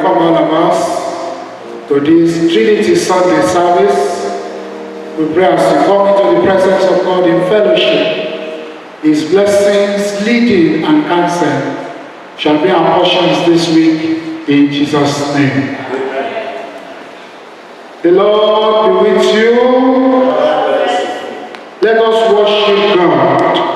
welcome all of us to this Trinity Sunday service. We pray as we come into the presence of God in fellowship. His blessings, leading and counsel shall be our portions this week in Jesus' name. The Lord be with you. Let us worship God.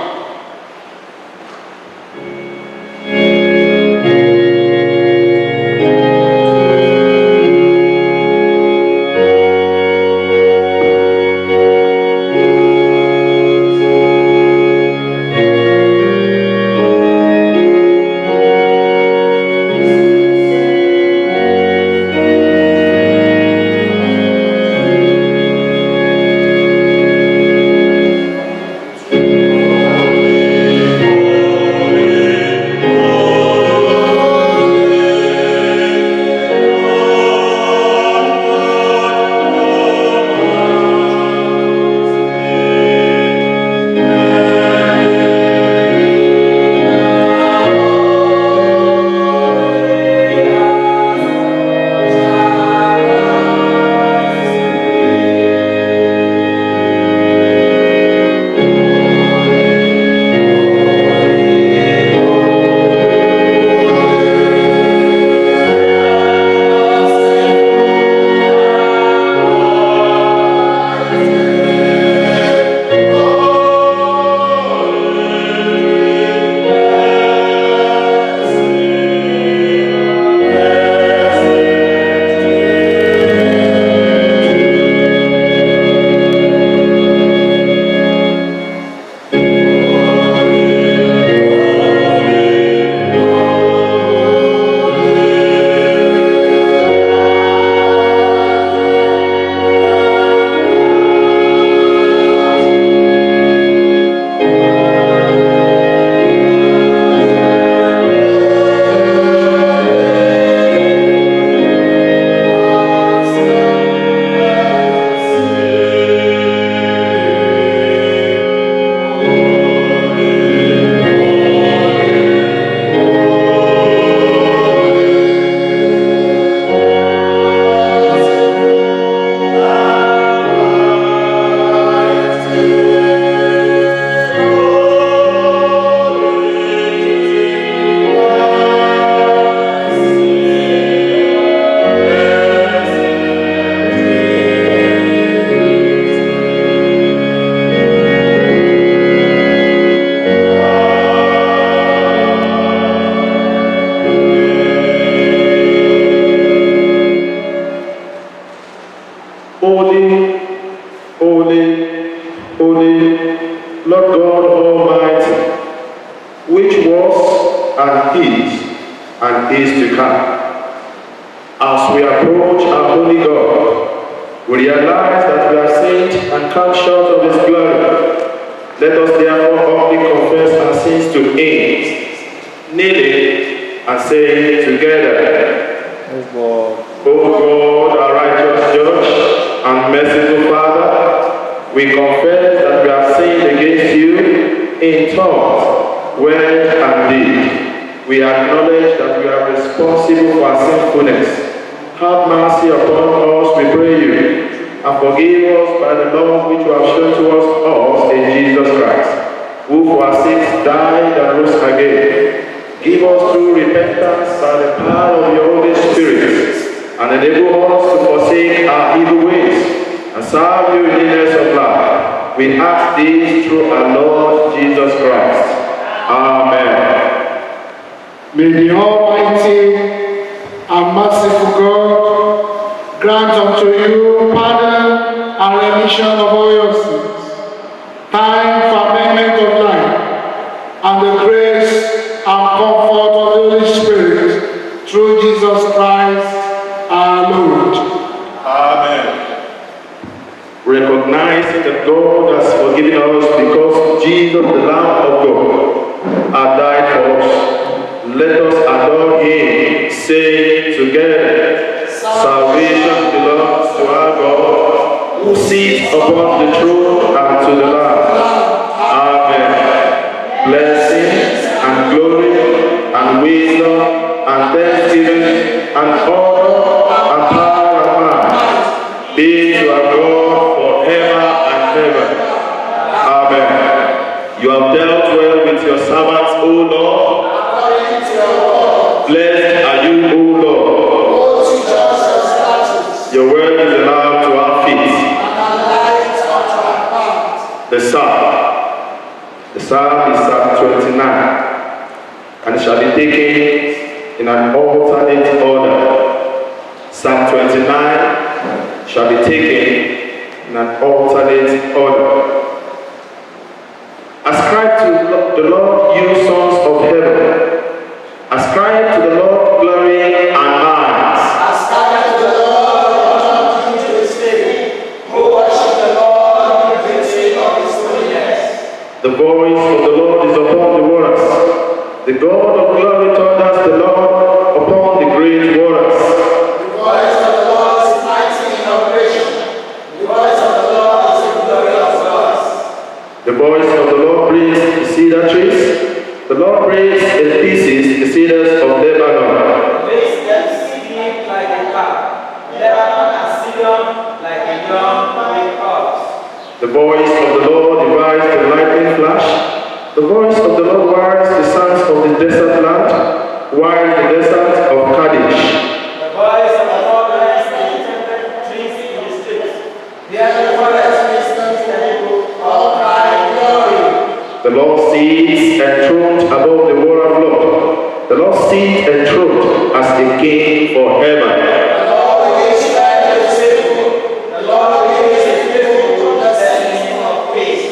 May the Almighty and merciful God grant unto you pardon and remission of all your sins, time for amendment of life, and the grace and comfort of the Holy Spirit through Jesus Christ our Lord. Amen. Recognizing that God has forgiven us because Jesus, the Lamb of God, had died for us. Let us adore him, saying together, salvation belongs to our God, who sits upon the throne and to the Lamb. Amen. Blessings and glory and wisdom and thanksgiving and honor and power and might be to our God forever and ever. Amen. You have dealt well with your servants, O Lord. Blessed are you, O Lord. Your word is a lamp to our feet. The psalm is Psalm 29, and it shall be taken in an alternate order. Psalm 29 shall be taken in an alternate order. Ascribe to the Lord, you sons of heaven. Ascribe to the Lord glory and honor. Ascribe to the Lord due to his name. Who worship the Lord in the beauty of his holiness. The voice of the Lord is upon the waters. The God of glory thunders the Lord upon the great waters. The voice of the Lord is mighty in operation. The voice of the Lord is the glorious voice. The voice of the Lord breaks the cedar trees. The Lord breaks in pieces the cedars of Lebanon. Makes them sleep like a calf. Lebanon and Sidon like a young calf. The voice of the Lord divides the lightning flash. The voice of the Lord wires the sands of the desert land, while the desert of Kadesh. The voice of the Lord rends the tempted trees in the streets. There the forest listens to the people, all crying glory. The Lord sits enthroned above the water flood. The Lord sits enthroned as a king forever. The Lord gives life to his people. The Lord gives his people the blessing of peace.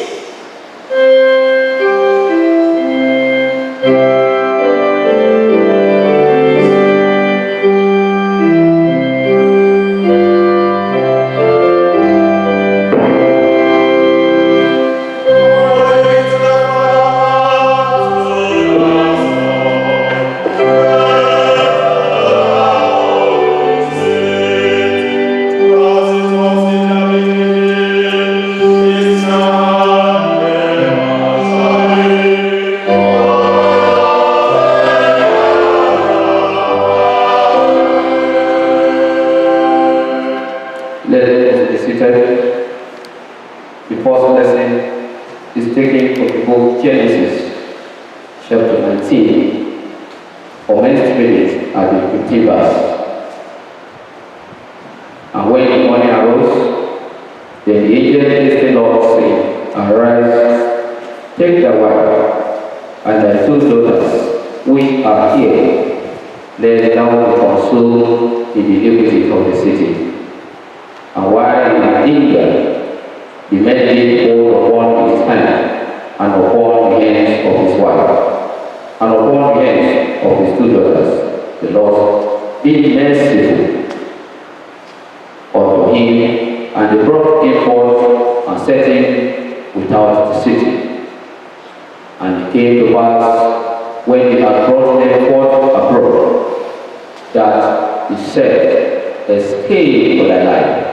Let us be seated. The first lesson is taken from the book Genesis, chapter 19, for many minutes at the 15th verse. And when the morning arose, then the angel blessed the Lord, saying, Arise, take thy wife, and thy two daughters, which are here, lest thou be consumed in the iniquity of the city. And while in anger, the man laid hold upon his hand, and upon the hands of his wife, and upon the hands of his two daughters. The Lord being merciful unto him, and they brought him forth and set him without the city. And it came to pass, when they had brought them forth abroad, that he said, Escape for thy life.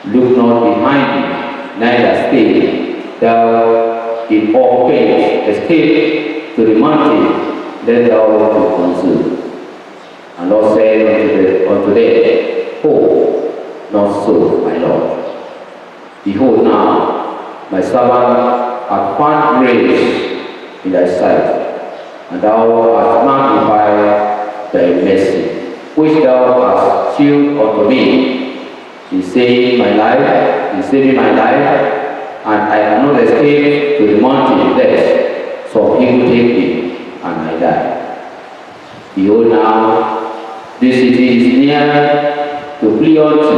Look not behind thee, neither stay thou in all pains. Escape to the mountain, lest thou be consumed. And Lord said unto them, Hold, not so, my Lord. Behold now, my servant hath found grace in thy sight, and thou hast magnified thy mercy, which thou hast shewed unto me. In saving my life, and I cannot escape to the mountain, lest some people take me, and I die. Behold now, this city is near to flee unto,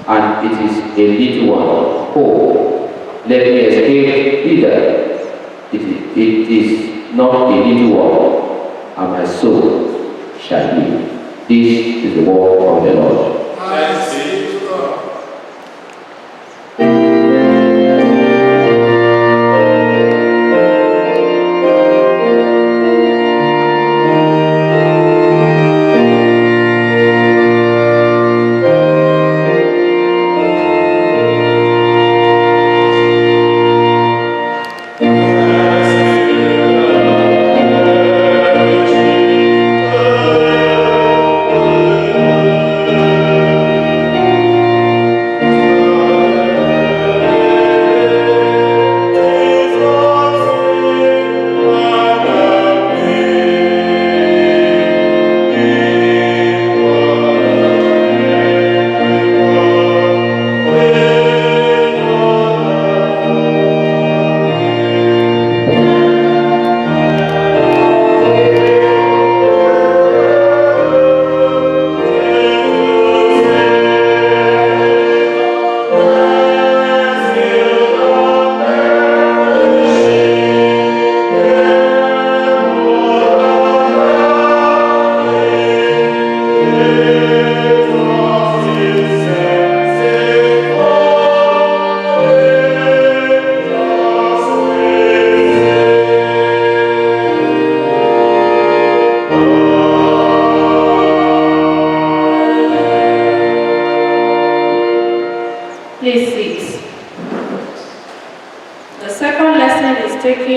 and it is a little one. Oh, let me escape thither. It is not a little one, and my soul shall live. This is the word of the Lord. Thanks be to God. Amen.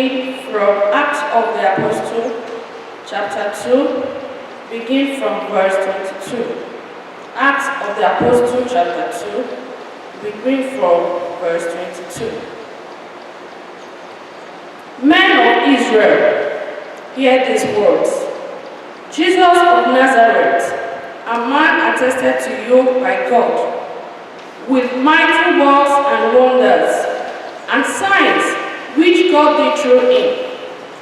reading from Acts of the Apostle, chapter 2, begin from verse 22. Acts of the Apostle, chapter 2, begin from verse 22. Men of Israel, hear these words. Jesus of Nazareth, a man attested to you by God, with mighty works and wonders, and signs which God did through him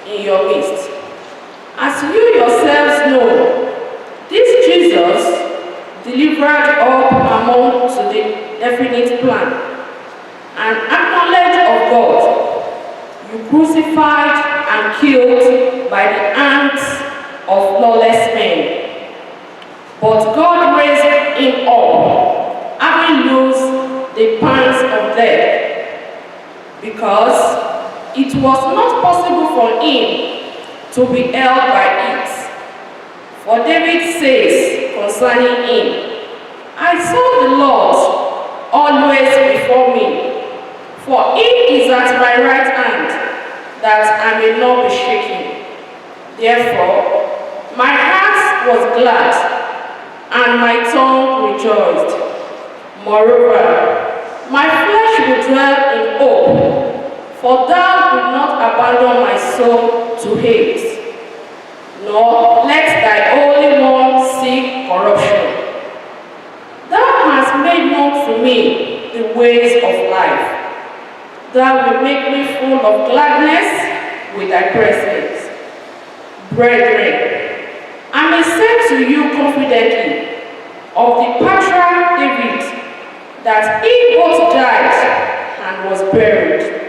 in your midst. As you yourselves know, this Jesus delivered up among to the definite plan and acknowledge of God, you crucified and killed by the hands of lawless men. But God raised him up, having loosed the pangs of death, because it was not possible for him to be held by it. For David says concerning him, I saw the Lord always before me, for he is at my right hand, that I may not be shaken. Therefore, my heart was glad, and my tongue rejoiced. Moreover, my flesh will dwell in hope, for thou wilt not abandon my soul to hate, nor let thy Holy One see corruption. Thou hast made known to me the ways of life. Thou wilt make me full of gladness with thy presence. Brethren, I may say to you confidently of the patriarch David, that he both died and was buried,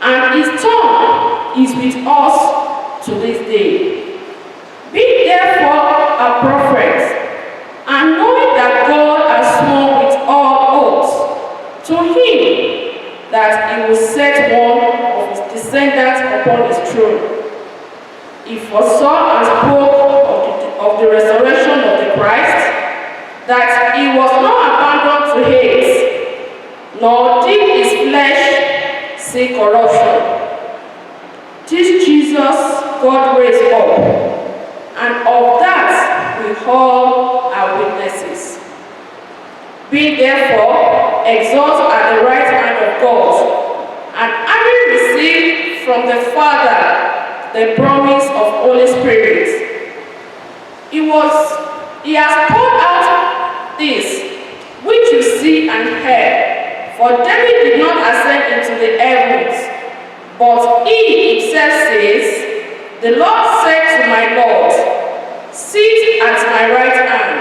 and his tomb is with us to this day. Be therefore a prophet, and knowing that God has sworn with all oaths to him that he will set one of his descendants upon his throne. He foresaw and spoke of the resurrection of the Christ, that he was not abandoned to hate, nor did his flesh see corruption. This Jesus God raised up, and of that we all are witnesses. Be therefore exalted at the right hand of God, and having received from the Father the promise of Holy Spirit, He has poured out this which you see and hear. For David did not ascend into the heavens, but he himself says, the Lord said to my Lord, sit at my right hand,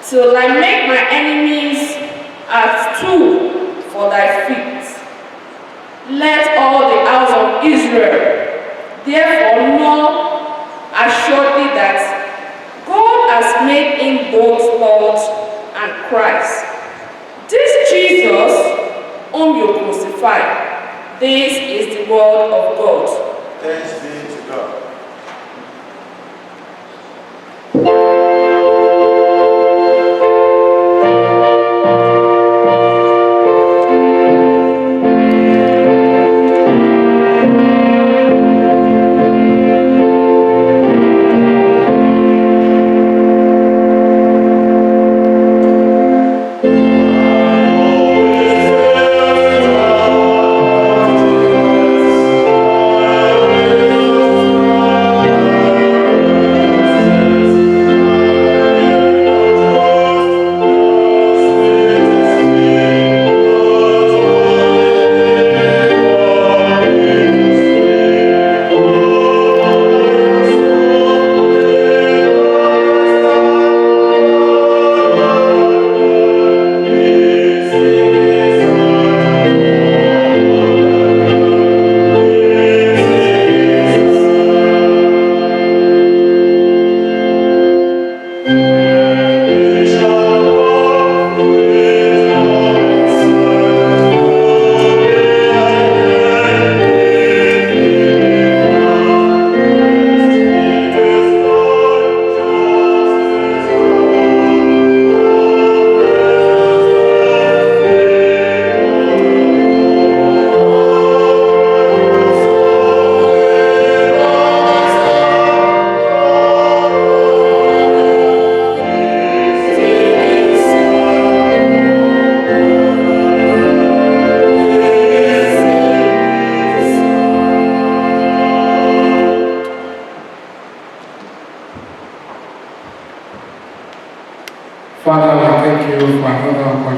till I make my enemies as stool for thy feet. Let all the house of Israel therefore know assuredly that God has made him both Lord and Christ. This Jesus whom you crucified, this is the word of God. Thanks be to God. Thank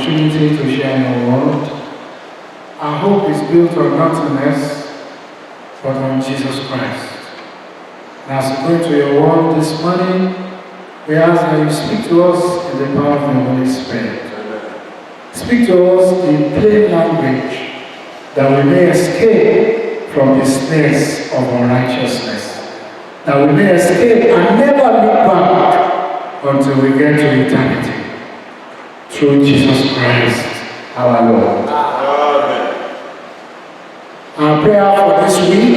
opportunity to share your word. Our hope is built on nothing less but on Jesus Christ. And as we go to your word this morning, we ask that you speak to us in the power of the Holy Spirit. Speak to us in plain language, that we may escape from the snares of unrighteousness, that we may escape and never look back until we get to eternity. Through Jesus Christ, our Lord. Amen. Our prayer for this week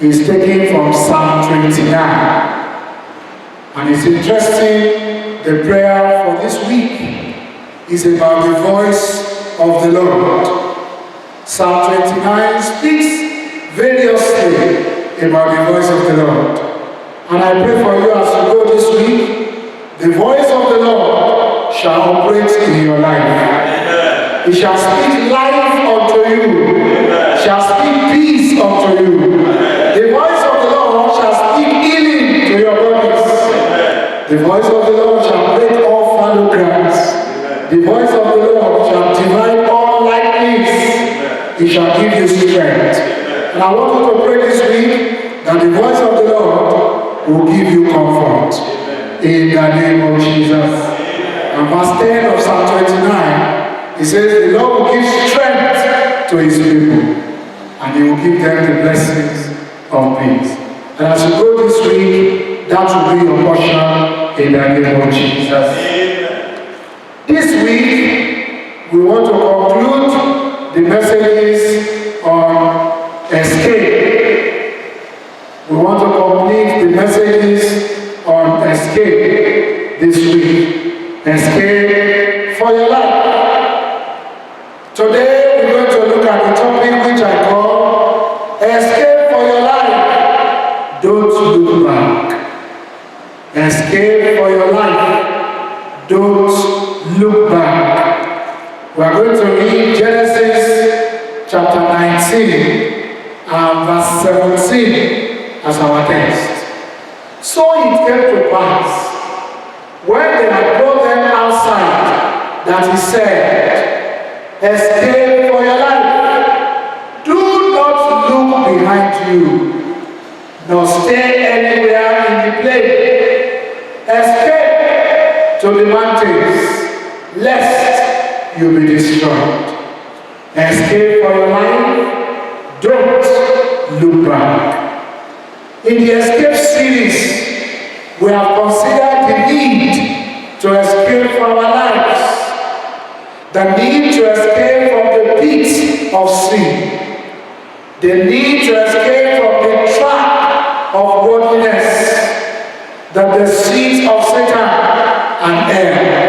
is taken from Psalm 29. And it's interesting, the prayer for this week is about the voice of the Lord. Psalm 29 speaks variously about the voice of the Lord. And I pray for you as you go this week, the voice of the Lord shall operate in your life. Amen. It shall speak life unto you. Amen. Shall speak peace unto you. Amen. The voice of the Lord shall speak healing to your bodies. Amen. The voice of the Lord shall break all fallow grounds. Amen. The voice of the Lord shall divide all lightnings. Amen. It shall give you strength. Amen. And I want you to pray this week that the voice of the Lord will give you comfort. Amen. In the name of Jesus. And verse 10 of Psalm 29, it says, the Lord will give strength to his people, and he will give them the blessings of peace. And as you go this week, that will be your portion in the name of Jesus. Amen. This week, we want to conclude the messages on escape. We want to complete the messages on escape this week. Escape for your life. Today we're going to look at the topic which I call escape for your life. Don't look back. Escape for your life. Don't look back. We are going to read Genesis chapter 19 and verse 17 as our text. So it came to pass, when they had brought them outside, that he said, escape for your life. Do not look behind you, nor stay anywhere in the plain. Escape to the mountains, lest you be destroyed. Escape for your life. Don't look back. In the escape series, we have considered the need to escape from our lives, the need to escape from the pit of sin, the need to escape from the trap of worldliness, the deceit of Satan and error.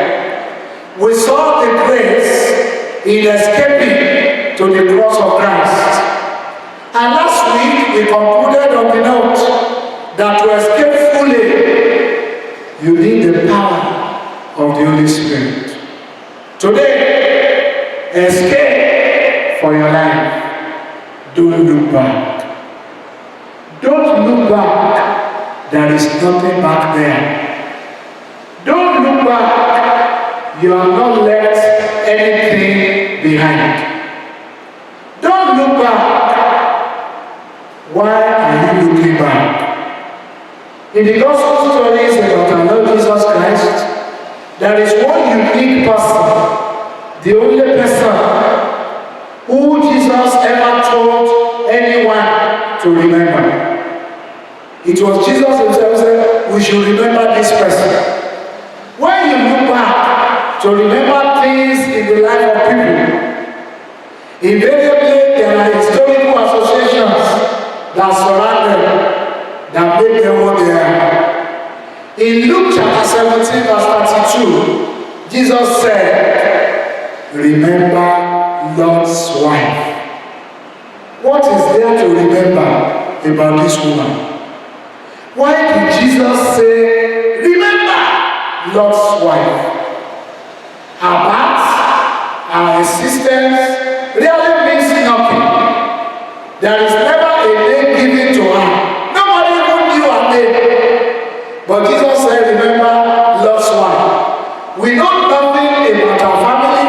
We saw the grace in escaping to the cross of Christ. And last week we concluded on the note that to escape fully, you need the power of the Holy Spirit. Today, escape for your life. Don't look back. Don't look back. There is nothing back there. Don't look back. You have not left anything behind. Don't look back. Why are you looking back? In the gospel stories about our Lord Jesus Christ, there is one unique person, the only person who Jesus ever told anyone to remember. It was Jesus himself said, we should remember this person. When you look back to remember things in the life of people, invariably there are historical associations that surround them, that make them what they are. In Luke chapter 17 verse 32, Jesus said, remember Lot's wife. What is there to remember about this woman? Why did Jesus say, remember Lot's wife? Her birth, her existence really means nothing. There is never a name given to her. But Jesus said, remember Lot's wife. We know nothing about her family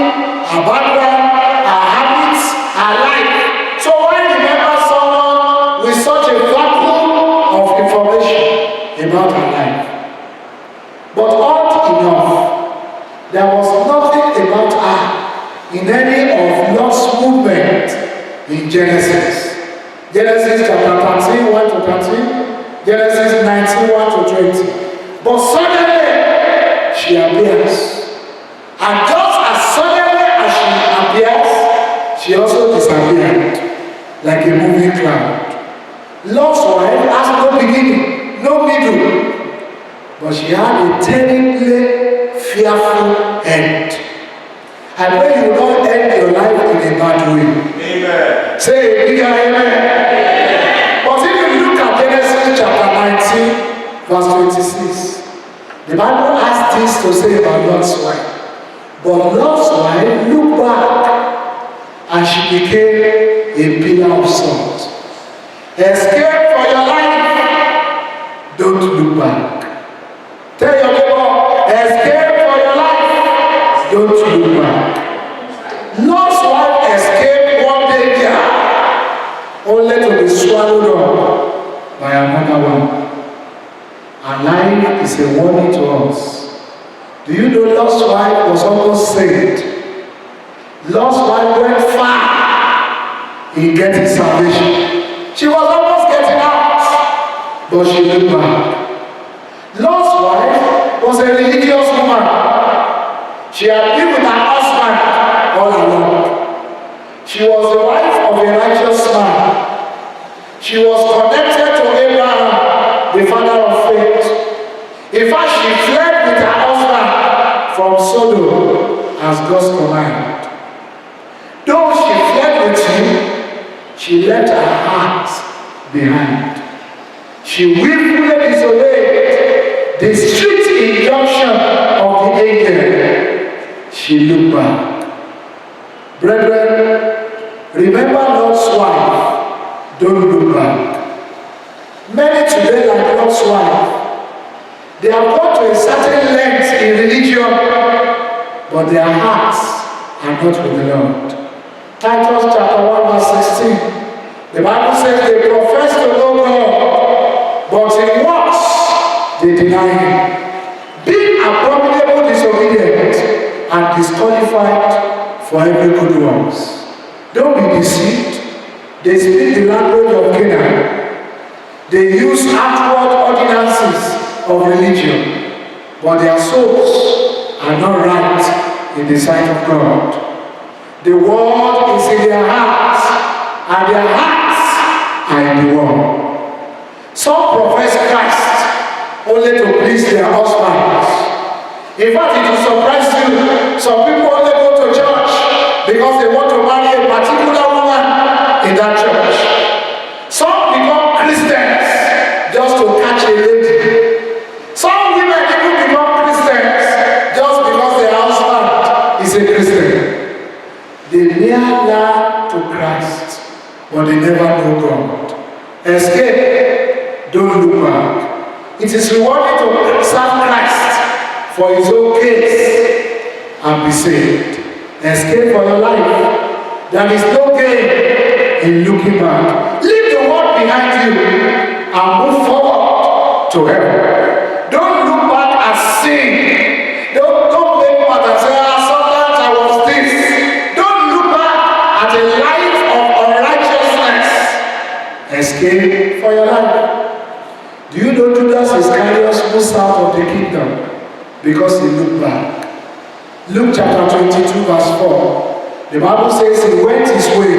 information about her life. But odd enough, there was nothing about her in any of Lot's movement in Genesis. Genesis chapter 13, 1 to 13, Genesis 19, 1 to 20. But suddenly, she appears. And just as suddenly as she appears, she also disappeared, like a moving cloud. Lot's wife has no beginning, no middle, but she had a terribly fearful end. I pray you will not end your life in a bad way. Amen. Say a bigger amen. But if you look at Genesis chapter 19, verse 26, the Bible has this to say about Lot's wife. But Lot's wife looked back and she became a pillar of salt. Escape for your life. Don't look back. Tell your neighbor, escape for your life. Don't look back. Lot's wife escaped one danger, only to be swallowed up by another one. Our life is a warning to us. Do you know Lot's wife was almost saved? Lot's wife went far in getting salvation. She was almost getting out, but she looked back. Lot's wife was a religious woman. She had been with her husband all along. She was the wife of a righteous man. She was connected to Abraham, the father of faith. In fact, she fled with her husband from Sodom as God's command. Though she fled with him, she left her heart behind. She willfully disobeyed the strict injunction of the angel. She looked back. Brethren, remember Lot's wife. Don't look back. Many today, like Lot's wife, they have gone to a certain length in religion, but their hearts are not with the Lord. Titus chapter 1 verse 16. The Bible says they profess to know God, but in works they deny Him, being abominable, disobedient, and disqualified for every good works. Don't be deceived. They speak the language of Canaan. They use outward ordinances of religion, but their souls are not right in the sight of God. The word is in their hearts, and their hearts are in the world. Some profess Christ only to please their husbands. In fact, it will surprise you. Some people only go to church because they want to marry a particular woman in that church. Some become Christians just to catch a lady. Some women even become Christians just because their husband is a Christian. They near learn to Christ, but they never know God. Escape, don't look back. It is rewarding to serve Christ for His own case and be saved. Escape for your life. There is no gain in looking back. Leave the world behind you and move forward to heaven. Don't look back and sin. Don't make part and say, sometimes I was this. A life of unrighteousness. Escape for your life. Do you know Judas Iscariot moved out of the kingdom because he looked back? Luke chapter 22 verse 4. The Bible says he went his way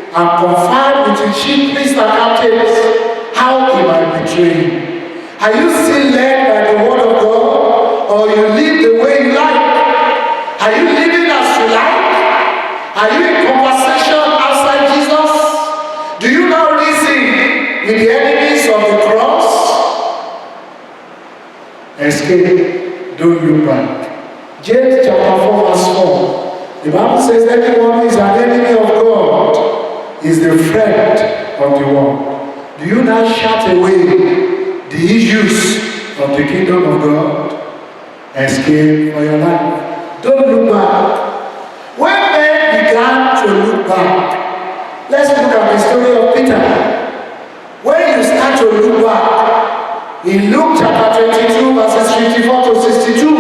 and conferred with the chief priests and captains how he might betray him. Are you still led by the word of God, or you live the way you like? Are you living as you like? Are you in conversation outside Jesus? Do you now reason with the enemies of the cross? Escape, don't look back. James chapter 4 verse 4. The Bible says anyone who is an enemy of God is the friend of the world. Do you now shut away the issues of the kingdom of God? Escape for your life. Don't look back. When men began to look back, let's look at the story of Peter. When you start to look back, In Luke chapter 22, verses 54 to 62,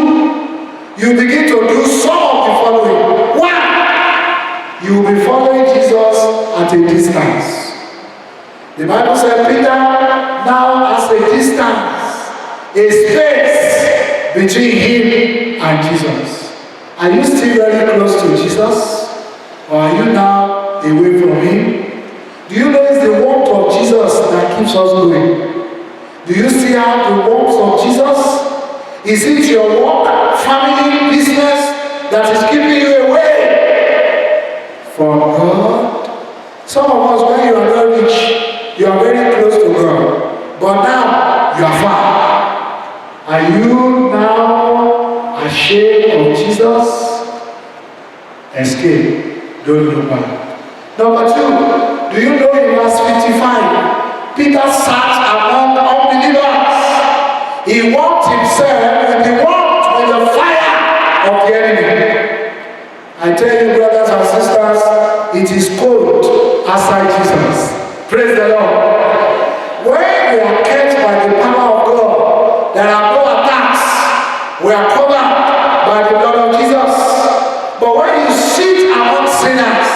you begin to do some of the following. One, you will be following Jesus at a distance. The Bible said Peter now has a distance, a space between him and Jesus. Are you still very close to Jesus? Or are you now away from him? Do you know it's the warmth of Jesus that keeps us going? Do you still have the warmth of Jesus? Is it your work, family, business that is keeping you away from God? Some of us, when you are not rich, you are very close to God. But now, you are far. Are you now ashamed of Jesus? Escape. Don't look back. Number two, do you know in verse 55, Peter sat among unbelievers. He warmed himself with the fire of the enemy. I tell you, brothers and sisters, it is cold outside Jesus. Praise the Lord. When we are kept by the power of God, there are no attacks. We are covered by the blood of Jesus. But when you sit among sinners,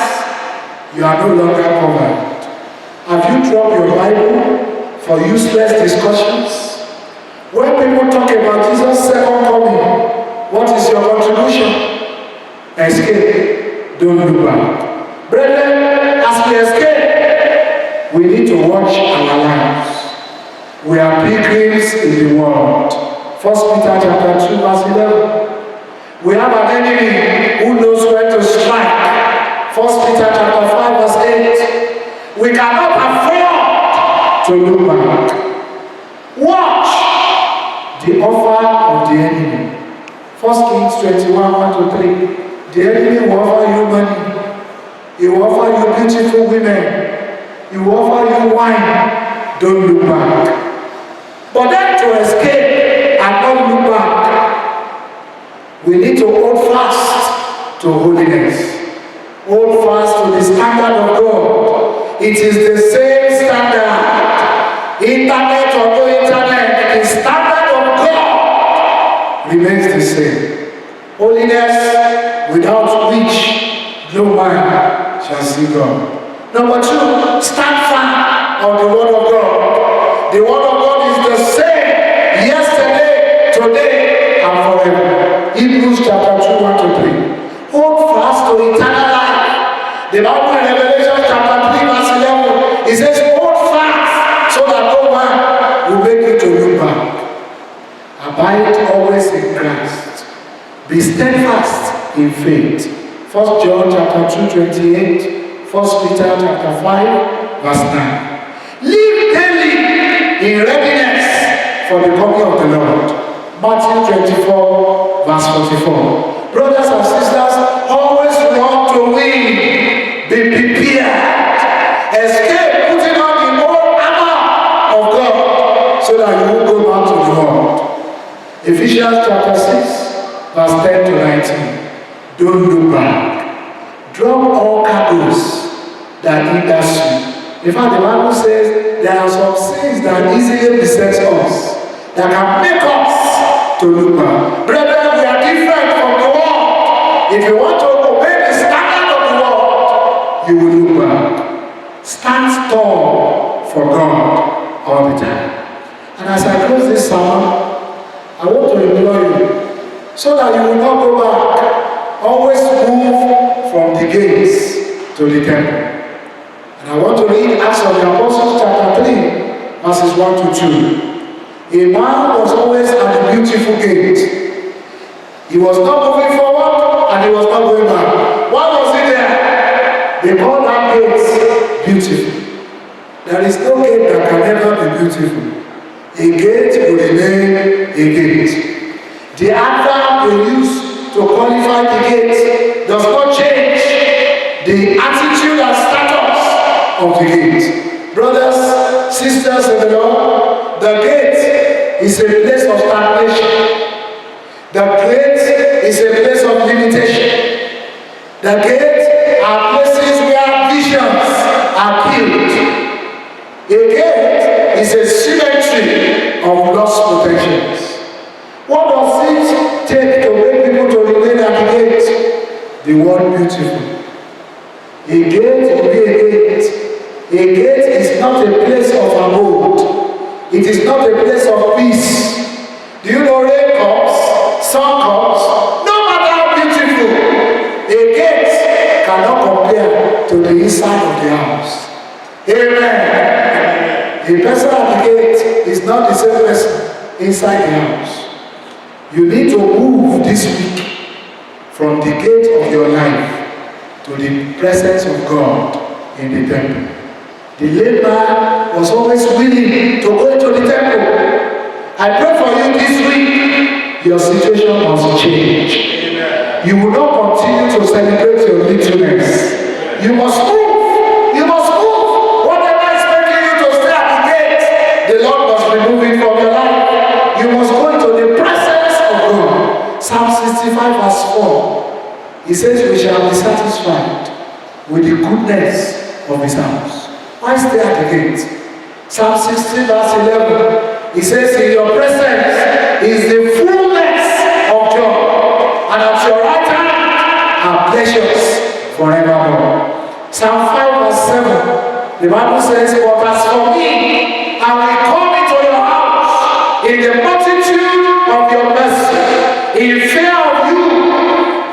you are no longer covered. Have you dropped your Bible for useless discussions? When people talk about Jesus' second coming, what is your contribution? Escape. Don't look back. Brethren, as we escape, we need to watch our lives. We are pilgrims in the world. 1 Peter chapter 2, verse 11. We have an enemy who knows when to strike. 1 Peter chapter 5, verse 8. We cannot afford to look back. Watch the offer of the enemy. 1 Kings 21, 1 to 3. The enemy will offer you money. He will offer you beautiful women. He will offer you wine. Don't look back. But then to escape and not look back, we need to hold fast to holiness. Hold fast to the standard of God. It is the same standard. Internet or no internet, the standard of God remains the same. Holiness without which no man shall see God. Number two, stand firm on the word of God. The word of God is the same yesterday, today, and forever. Hebrews chapter 2, 1 to 3. Hold fast to eternal life. The Bible in Revelation chapter 3, verse 11, it says, hold fast so that no man will make you to look back. Abide always in Christ. Be steadfast in faith. 1 John chapter 2, 28, 1 Peter chapter 5, verse 9. Live daily in readiness for the coming of the Lord. Matthew 24, verse 44. Brothers and sisters, always want to win. Be prepared. Escape putting on the whole armor of God so that you won't go back to the world. Ephesians chapter 6, verse 10 to 19. Don't look back. Drop all cargoes that hinders you. In fact, the Bible says there are some sins that easily beset us, that can make us to look back. Brethren, we are different from the world. If you want to obey the standard of the world, you will look back. Stand tall for God all the time. And as I close this sermon, I want to implore you, so that you will not go back, always move from the gates to the temple. And I want to read Acts of the Apostles chapter 3, verses 1 to 2. A man was always at the beautiful gate. He was not moving forward and he was not going back. Why was he there? They call that gate beautiful. There is no gate that can ever be beautiful. A gate will remain a gate. The adverb they use to qualify the gate does not change the attitude and status of the gate. Brothers, sisters in the Lord, the gate is a place of stagnation. The gate is a place of limitation. The gate are places where visions are killed. A gate is a cemetery of lost potentials. What does it take to make people to remain at the gate? The word beautiful. A gate will be a gate. A gate is not a place of abode. It is not a place of peace. Do you know rain comes, sun comes, no matter how beautiful, a gate cannot compare to the inside of the house. Amen. A person at the gate is not the same person inside the house. You need to move this week from the gate of your life to the presence of God in the temple. The lame man was always willing to go into the temple. I pray for you this week, your situation must change. Amen. You will not continue to celebrate your littleness. You must move. You must move. Whatever is making you to stay at the gate, the Lord must remove it from your life. You must go into the presence of God. Psalm 65 verse 4. He says, we shall be satisfied with the goodness of his house. Why stay at the gate? Psalm 16 verse 11. He says, in your presence is the fullness of joy, and at your right hand are pleasures forevermore. Psalm 5 verse 7. The Bible says, but as for me, I will come into your house in the multitude of your mercy. In fear of you,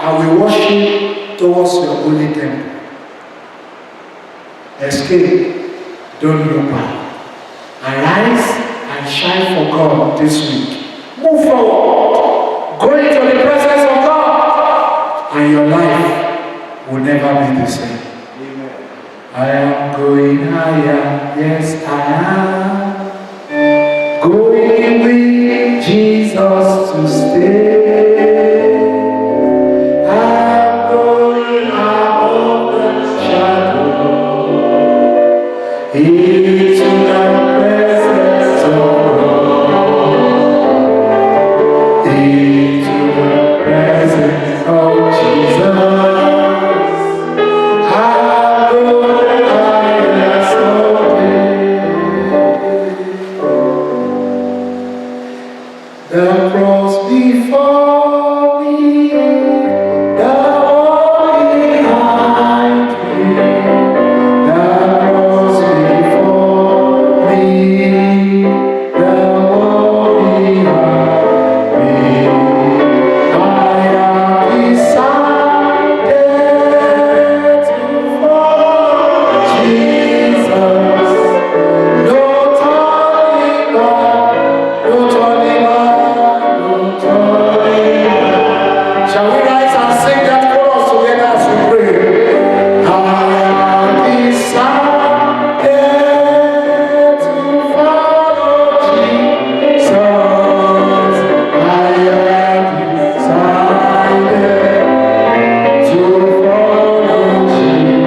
I will worship towards your holy temple. Escape, don't look back. Arise and shine for God this week. Move forward. Go into the presence of God, and your life will never be the same. Amen. I am going higher. Yes, I am going with Jesus to stay. I'm going above the shadow into the presence of God, into the presence of Jesus. I'm going higher someday. The cross before me, the wall behind me, the cross before me, the wall behind me. I have decided to follow Jesus. No turning back, no turning back, no turning back. Shall we rise and sing that chorus together as we pray? I have decided to follow Jesus. I have decided to follow Jesus.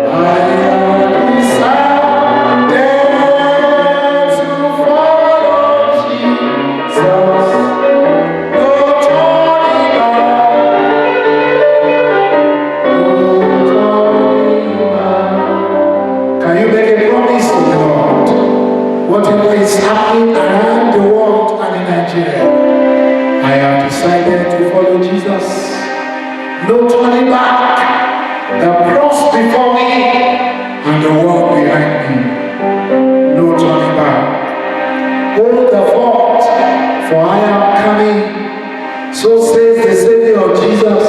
I have decided to follow Jesus. No turning back, no turning back. Can you make a promise to the Lord? Whatever is happening around the world and in Nigeria, I have decided to follow Jesus. No turning back. The cross before me and the world behind me. No turning back. Hold the fort, for I am coming. So says the Savior Jesus.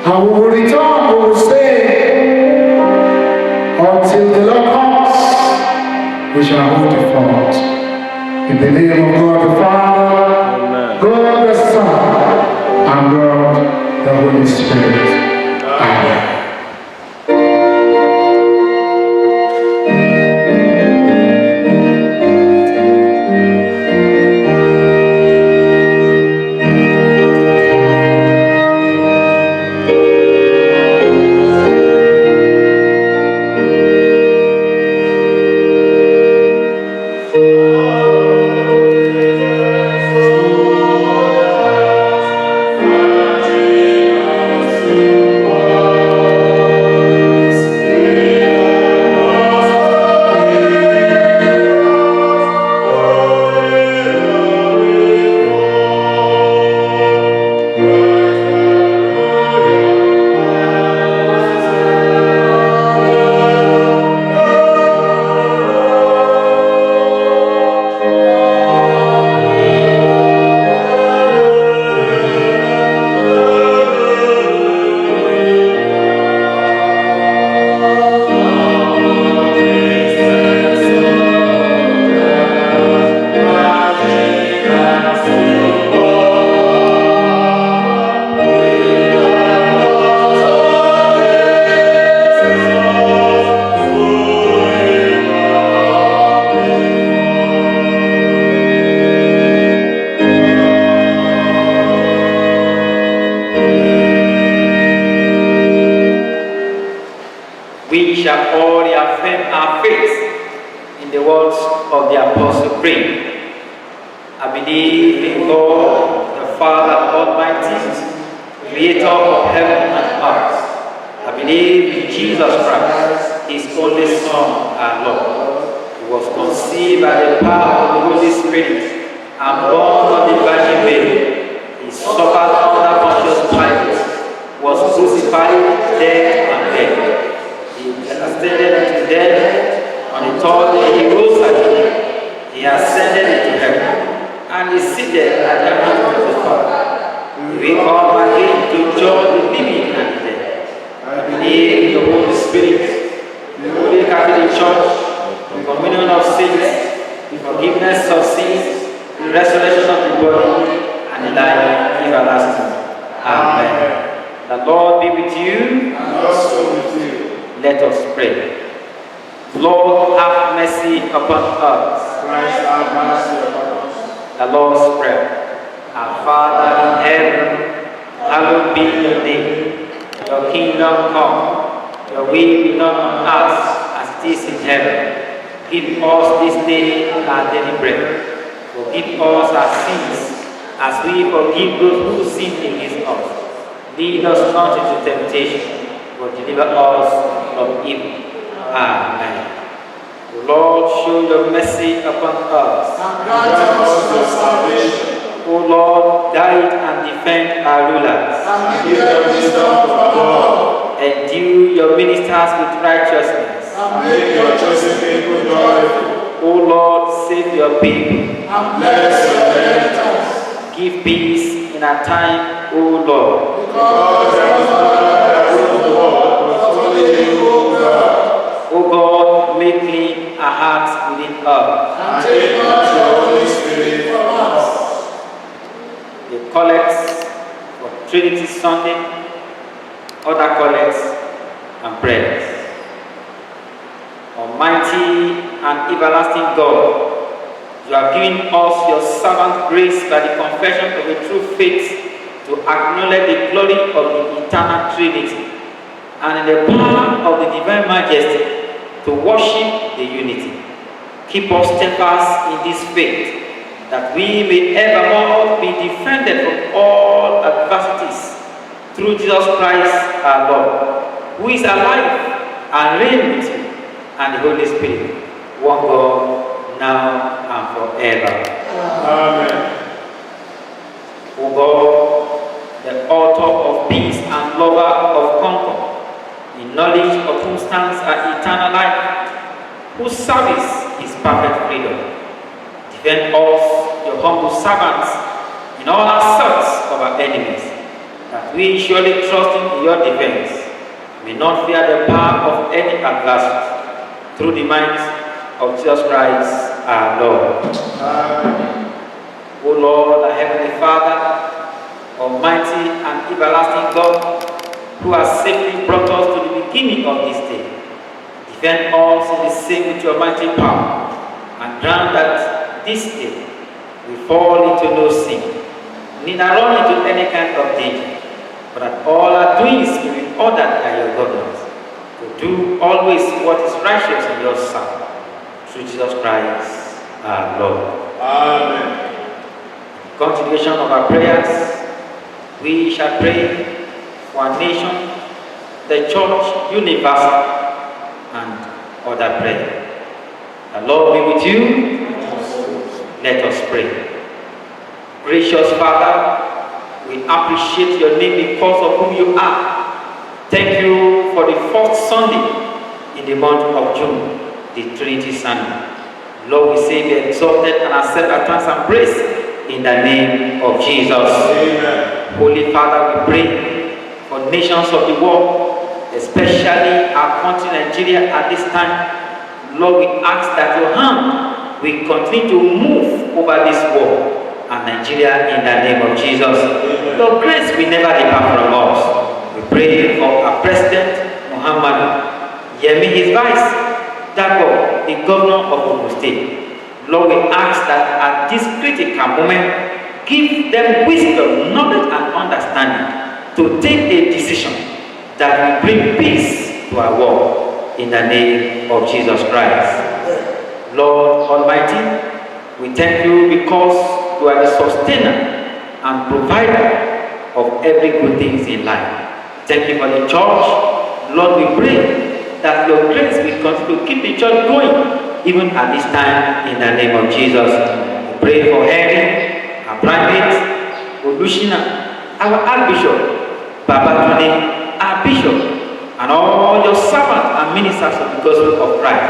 And we will return, we will stay until the Lord comes. We shall hold the fort. In the name of God the Father, God the Son, and God the Holy Spirit. Amen. affirm our faith in the words of the Apostle Creed. I believe in God, the Father Almighty, creator of heaven and earth. I believe in Jesus Christ, his only Son, our Lord. He was conceived by the power of the Holy Spirit and born of the Virgin Mary. He suffered under Pontius Pilate, was crucified, dead, and buried. He ascended into death. On the third day he rose again. He ascended into heaven and is seated at the right hand of the Father. He will come again to judge the living and the dead. I believe in the Holy Spirit, the Holy Catholic Church, the communion of saints, the forgiveness of sins, the resurrection of the body, and the life everlasting. Amen. The Lord be with you, And also with you. Let us pray. Lord, have mercy upon us. Christ have mercy upon us. The Lord's Prayer. Our Father in heaven, hallowed be your name. Your kingdom come. Your will be done on earth as it is in heaven. Give us this day our daily bread. Forgive us our sins as we forgive those who sin against us. Lead us not into temptation, but deliver us from evil. Amen. The Lord, show your mercy upon us. And grant us your salvation. O Lord, guide and defend our rulers. And give them wisdom from above. Endue your ministers with righteousness. And make your chosen people joyful. O Lord, save your people. And bless your inheritance. Give peace in our time, O Lord. Because there is no other that rules the world, but only you, O God. O God, make clean our hearts within us. And take not your Holy Spirit from us. The collects for Trinity Sunday, other collects and prayers. Almighty and everlasting God, you have given us your servant grace by the confession of a true faith to acknowledge the glory of the eternal Trinity and in the power of the divine majesty to worship the unity. Keep us steadfast in this faith, that we may evermore be defended from all adversities through Jesus Christ our Lord, who is alive and reigns with you, and the Holy Spirit, one God, now and forever. Amen. O God, the author of peace and lover of concord, in knowledge of whom stands our eternal life, whose service is perfect freedom. Defend us, your humble servants, in all assaults of our enemies, that we, surely trusting in your defense, may not fear the power of any adversary, through the might of Jesus Christ our Lord. Amen. O Lord, our heavenly Father, almighty and everlasting God, who has safely brought us to the beginning of this day, defend us in the same with your mighty power, and grant that this day we fall into no sin, neither run into any kind of danger, but that all our doings may be ordered by your governance, to do always what is righteous in your sight, through Jesus Christ our Lord. Amen. Continuation of our prayers, we shall pray for our nation, the church universal, and other prayer. The Lord be with you. Let us pray. Gracious Father, we appreciate your name because of who you are. Thank you for the fourth Sunday in the month of June, the Trinity Sunday. Lord, we say be exalted and accept our thanks and praise in the name of Jesus. Amen. Holy Father, we pray for nations of the world, especially our country Nigeria at this time. Lord, we ask that your hand will continue to move over this world and Nigeria in the name of Jesus. Amen. Your grace will never depart from us. We pray for our President Muhammad Yemi, his vice, Dako, the governor of Ogun State. Lord, we ask that at this critical moment, give them wisdom, knowledge, and understanding to take a decision that will bring peace to our world. in the name of Jesus Christ. Lord Almighty, we thank you because you are the sustainer and provider of every good thing in life. Thank you for the church. Lord, we pray that your grace will continue to keep the church going even at this time in the name of Jesus. We pray for Henry, our primate, Olushina, our Archbishop, Babatunde, our Bishop, and all your servants and ministers of the gospel of Christ.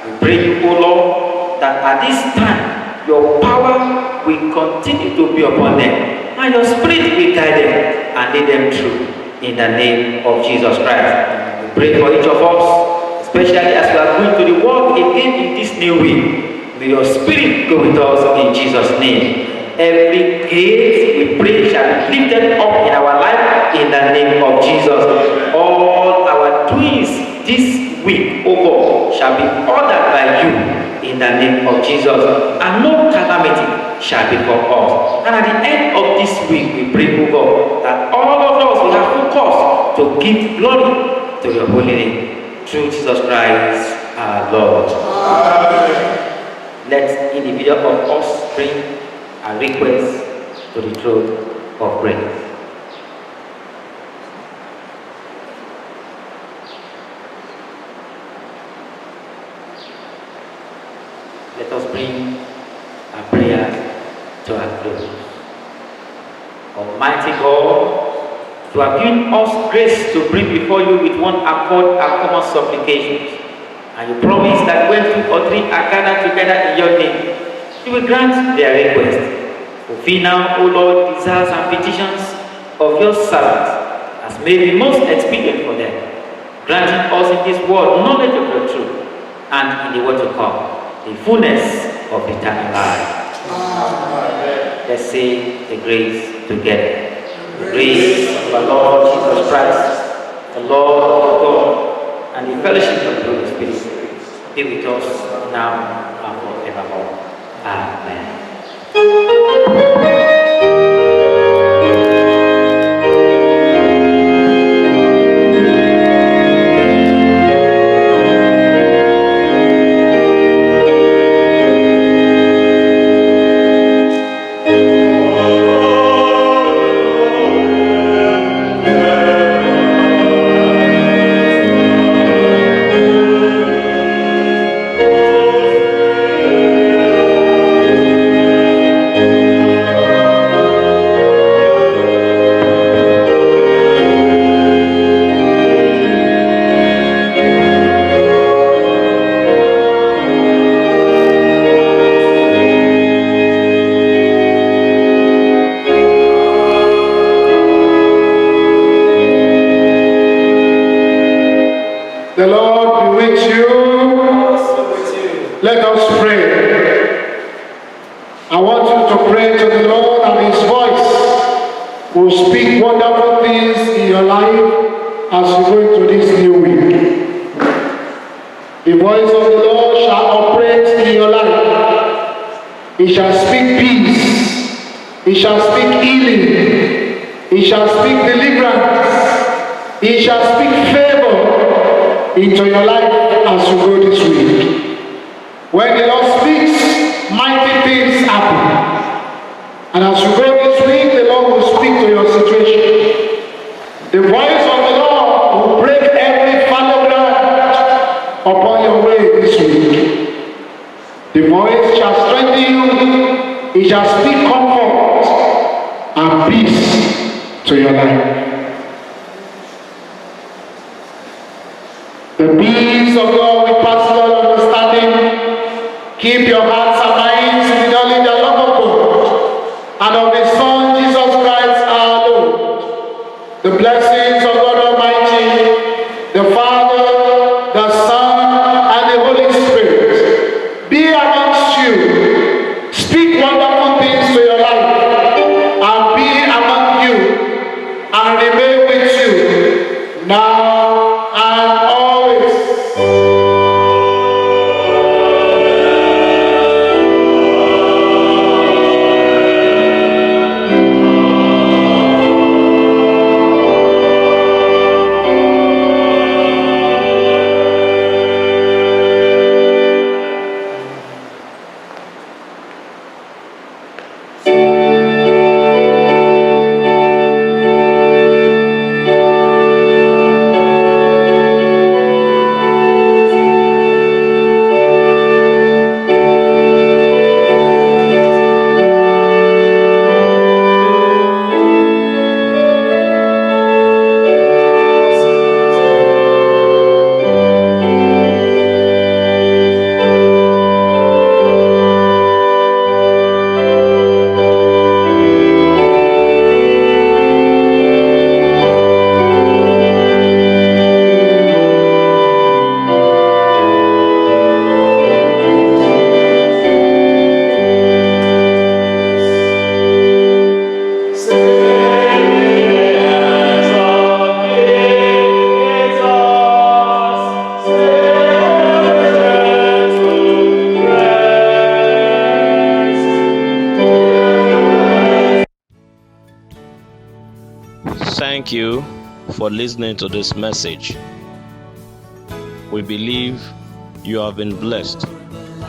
We pray you, O Lord, that at this time your power will continue to be upon them, and your spirit will guide them and lead them through in the name of Jesus Christ. We pray for each of us, especially as we are going to the world again in this new week. May your spirit go with us in Jesus' name. Every gate we pray shall be lifted up in our life in the name of Jesus. All our doings this week, O God, shall be ordered by you in the name of Jesus, and no calamity shall befall us. And at the end of this week, we pray, O God, that all of us will have focus to give glory to your holy name through Jesus Christ our Lord. Let individual of us bring a request to the throne of prayer. Let us bring a prayer to a close. Almighty God, you have given us grace to bring before you with one accord our common supplications. And you promise that when 2 or 3 are gathered together in your name, you will grant their request. Fulfill now, O Lord, desires and petitions of your servants, as may be most expedient for them, granting us in this world knowledge of your truth, and in the world to come, the fullness of eternal life. Amen. Let's say the grace together. The grace of our Lord Jesus Christ, the Lord of God, and the fellowship of the Holy Spirit be with us now and forevermore. Amen. The Lord be with you. Let us pray. I want you to pray to the Lord, and His voice will speak wonderful things in your life as you go into this new week. The voice of the Lord shall operate in your life. He shall speak peace. He shall speak healing. He shall speak deliverance. He shall speak favor into your life as you go this week. When the Lord speaks, mighty things happen. And as you go this week, the Lord will speak to your situation. The voice of the Lord will break every fallow ground upon your way this week. The voice shall strengthen you. It shall speak comfort and peace to your life. The peace of God with personal understanding, keep your hearts and minds with only the love of God and of His Son Jesus Christ our Lord. The blessings of God Almighty, the Father, the Son, and the Holy Spirit be amongst you. Speak wonderful things to your life and be among you and remain with you now and always. Thank you for listening to this message. We believe you have been blessed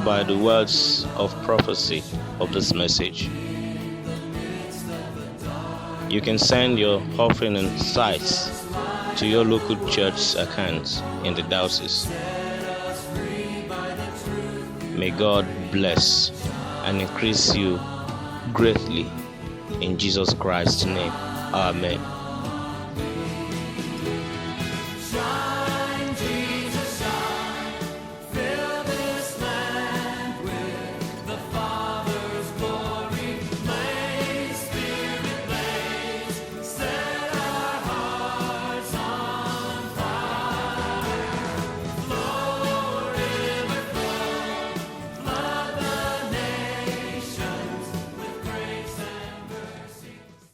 by the words of prophecy of this message. You can send your offering and tithes to your local church account in the diocese. May God bless and increase you greatly in Jesus Christ's name. Amen.